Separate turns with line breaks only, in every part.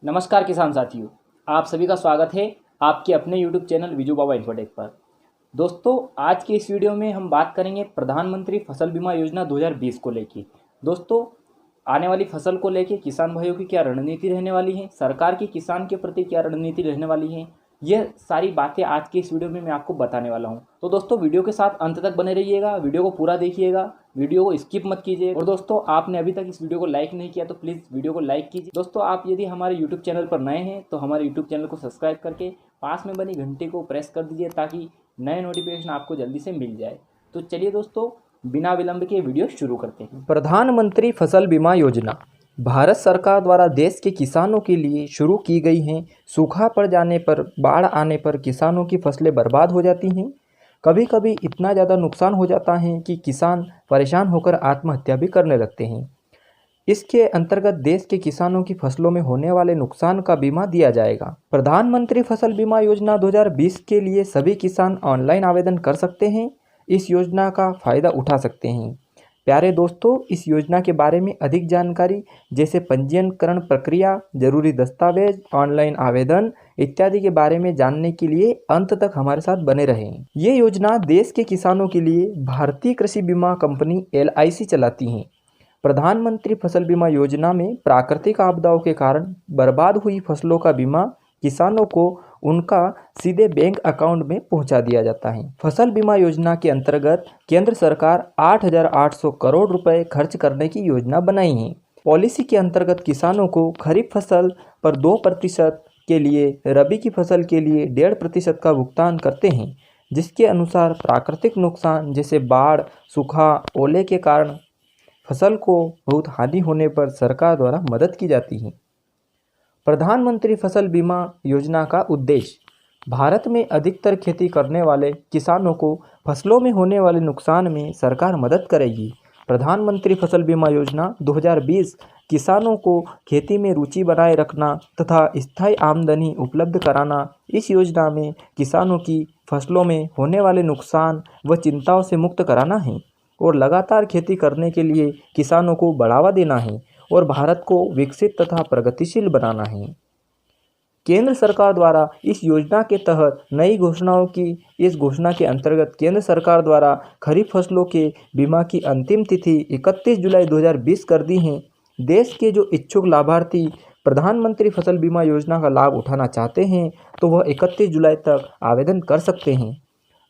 नमस्कार किसान साथियों, आप सभी का स्वागत है आपके अपने YouTube चैनल विजू बाबा इन्फोटेक पर। दोस्तों, आज के इस वीडियो में हम बात करेंगे प्रधानमंत्री फसल बीमा योजना 2020 को लेके। दोस्तों, आने वाली फसल को लेके किसान भाइयों की क्या रणनीति रहने वाली है, सरकार की किसान के प्रति क्या रणनीति रहने वाली है, यह सारी बातें आज के इस वीडियो में मैं आपको बताने वाला हूं। तो दोस्तों, वीडियो के साथ अंत तक बने रहिएगा, वीडियो को पूरा देखिएगा, वीडियो को स्किप मत कीजिए। और दोस्तों, आपने अभी तक इस वीडियो को लाइक नहीं किया तो प्लीज़ वीडियो को लाइक कीजिए। दोस्तों, आप यदि हमारे यूट्यूब चैनल पर नए हैं तो हमारे यूट्यूब चैनल को सब्सक्राइब करके पास में बनी घंटी को प्रेस कर दीजिए ताकि नए नोटिफिकेशन आपको जल्दी से मिल जाए। तो चलिए दोस्तों, बिना विलंब के वीडियो शुरू करते हैं। प्रधानमंत्री फसल बीमा योजना भारत सरकार द्वारा देश के किसानों के लिए शुरू की गई हैं। सूखा पड़ जाने पर, बाढ़ आने पर किसानों की फसलें बर्बाद हो जाती हैं। कभी कभी इतना ज़्यादा नुकसान हो जाता है कि किसान परेशान होकर आत्महत्या भी करने लगते हैं। इसके अंतर्गत देश के किसानों की फसलों में होने वाले नुकसान का बीमा दिया जाएगा। प्रधानमंत्री फसल बीमा योजना 2020 के लिए सभी किसान ऑनलाइन आवेदन कर सकते हैं, इस योजना का फ़ायदा उठा सकते हैं। प्यारे दोस्तों, इस योजना के बारे में अधिक जानकारी जैसे पंजीकरण प्रक्रिया, जरूरी दस्तावेज, ऑनलाइन आवेदन इत्यादि के बारे में जानने के लिए अंत तक हमारे साथ बने रहें। ये योजना देश के किसानों के लिए भारतीय कृषि बीमा कंपनी LIC चलाती हैं। प्रधानमंत्री फसल बीमा योजना में प्राकृतिक आपदाओं के कारण बर्बाद हुई फसलों का बीमा किसानों को उनका सीधे बैंक अकाउंट में पहुंचा दिया जाता है। फसल बीमा योजना के अंतर्गत केंद्र सरकार 8,800 करोड़ रुपए खर्च करने की योजना बनाई है। पॉलिसी के अंतर्गत किसानों को खरीफ फसल पर 2% के लिए, रबी की फसल के लिए 1.5% का भुगतान करते हैं, जिसके अनुसार प्राकृतिक नुकसान जैसे बाढ़, सूखा, ओले के कारण फसल को बहुत हानि होने पर सरकार द्वारा मदद की जाती है। प्रधानमंत्री फसल बीमा योजना का उद्देश्य भारत में अधिकतर खेती करने वाले किसानों को फसलों में होने वाले नुकसान में सरकार मदद करेगी। प्रधानमंत्री फसल बीमा योजना 2020 किसानों को खेती में रुचि बनाए रखना तथा स्थायी आमदनी उपलब्ध कराना। इस योजना में किसानों की फसलों में होने वाले नुकसान व चिंताओं से मुक्त कराना है और लगातार खेती करने के लिए किसानों को बढ़ावा देना है और भारत को विकसित तथा प्रगतिशील बनाना है। केंद्र सरकार द्वारा इस योजना के तहत नई घोषणाओं की इस घोषणा के अंतर्गत केंद्र सरकार द्वारा खरीफ फसलों के बीमा की अंतिम तिथि 31 जुलाई 2020 कर दी है। देश के जो इच्छुक लाभार्थी प्रधानमंत्री फसल बीमा योजना का लाभ उठाना चाहते हैं तो वह 31 जुलाई तक आवेदन कर सकते हैं।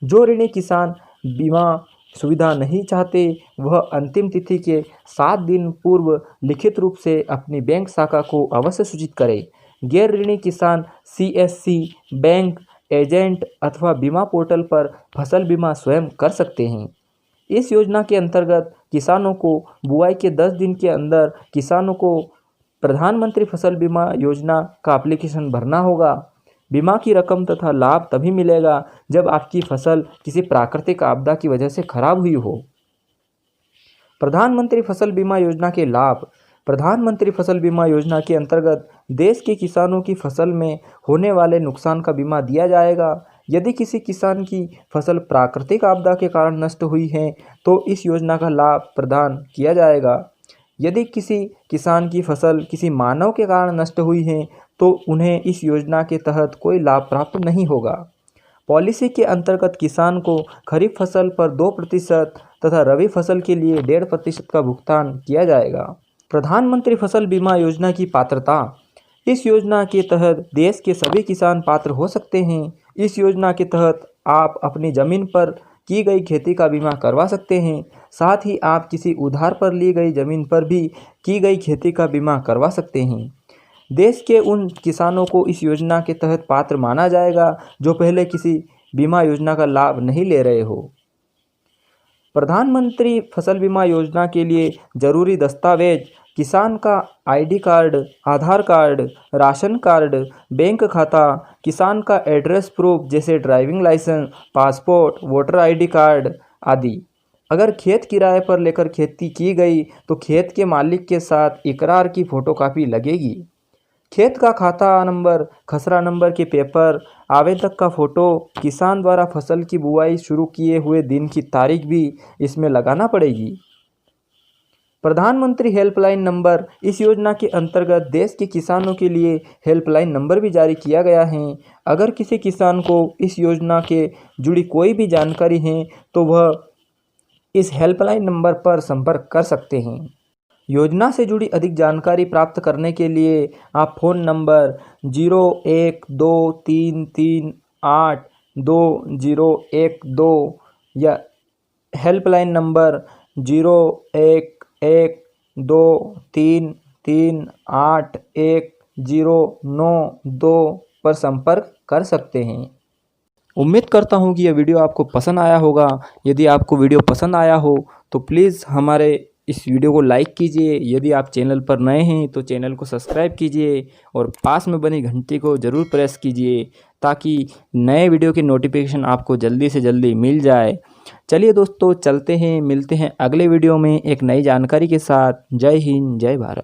जो ऋणी किसान बीमा सुविधा नहीं चाहते वह अंतिम तिथि के 7 दिन पूर्व लिखित रूप से अपनी बैंक शाखा को अवश्य सूचित करें। गैर ऋणी किसान CSC, बैंक एजेंट अथवा बीमा पोर्टल पर फसल बीमा स्वयं कर सकते हैं। इस योजना के अंतर्गत किसानों को बुआई के 10 दिन के अंदर किसानों को प्रधानमंत्री फसल बीमा योजना का एप्लीकेशन भरना होगा। बीमा की रकम तथा लाभ तभी मिलेगा जब आपकी फसल किसी प्राकृतिक आपदा की वजह से खराब हुई हो। प्रधानमंत्री फसल बीमा योजना के लाभ। प्रधानमंत्री फसल बीमा योजना के अंतर्गत देश के किसानों की फसल में होने वाले नुकसान का बीमा दिया जाएगा। यदि किसी किसान की फसल प्राकृतिक आपदा के कारण नष्ट हुई है तो इस योजना का लाभ प्रदान किया जाएगा। यदि किसी किसान की फसल किसी मानव के कारण नष्ट हुई है तो उन्हें इस योजना के तहत कोई लाभ प्राप्त नहीं होगा। पॉलिसी के अंतर्गत किसान को खरीफ फसल पर 2% तथा रबी फसल के लिए 1.5% का भुगतान किया जाएगा। प्रधानमंत्री फसल बीमा योजना की पात्रता। इस योजना के तहत देश के सभी किसान पात्र हो सकते हैं। इस योजना के तहत आप अपनी ज़मीन पर की गई खेती का बीमा करवा सकते हैं। साथ ही आप किसी उधार पर ली गई ज़मीन पर भी की गई खेती का बीमा करवा सकते हैं। देश के उन किसानों को इस योजना के तहत पात्र माना जाएगा जो पहले किसी बीमा योजना का लाभ नहीं ले रहे हो। प्रधानमंत्री फसल बीमा योजना के लिए जरूरी दस्तावेज किसान का ID card, Aadhaar card, ration card, bank खाता, किसान का एड्रेस प्रूफ जैसे driving licence, passport, voter ID card आदि। अगर खेत किराए पर लेकर खेती की गई तो खेत के मालिक के साथ इकरार की फोटोकॉपी लगेगी। खेत का खाता नंबर, खसरा नंबर के पेपर, आवेदक का फ़ोटो, किसान द्वारा फसल की बुआई शुरू किए हुए दिन की तारीख भी इसमें लगाना पड़ेगी। प्रधानमंत्री हेल्पलाइन नंबर, इस योजना के अंतर्गत देश के किसानों के लिए हेल्पलाइन नंबर भी जारी किया गया है। अगर किसी किसान को इस योजना के जुड़ी कोई भी जानकारी है तो वह इस हेल्पलाइन नंबर पर संपर्क कर सकते हैं। योजना से जुड़ी अधिक जानकारी प्राप्त करने के लिए आप फ़ोन नंबर 0123382012 या हेल्पलाइन नंबर 011233811092 पर संपर्क कर सकते हैं। उम्मीद करता हूँ कि यह वीडियो आपको पसंद आया होगा। यदि आपको वीडियो पसंद आया हो तो प्लीज़ हमारे इस वीडियो को लाइक कीजिए। यदि आप चैनल पर नए हैं तो चैनल को सब्सक्राइब कीजिए और पास में बनी घंटी को ज़रूर प्रेस कीजिए ताकि नए वीडियो की नोटिफिकेशन आपको जल्दी से जल्दी मिल जाए। चलिए दोस्तों, चलते हैं, मिलते हैं अगले वीडियो में एक नई जानकारी के साथ। जय हिंद, जय भारत।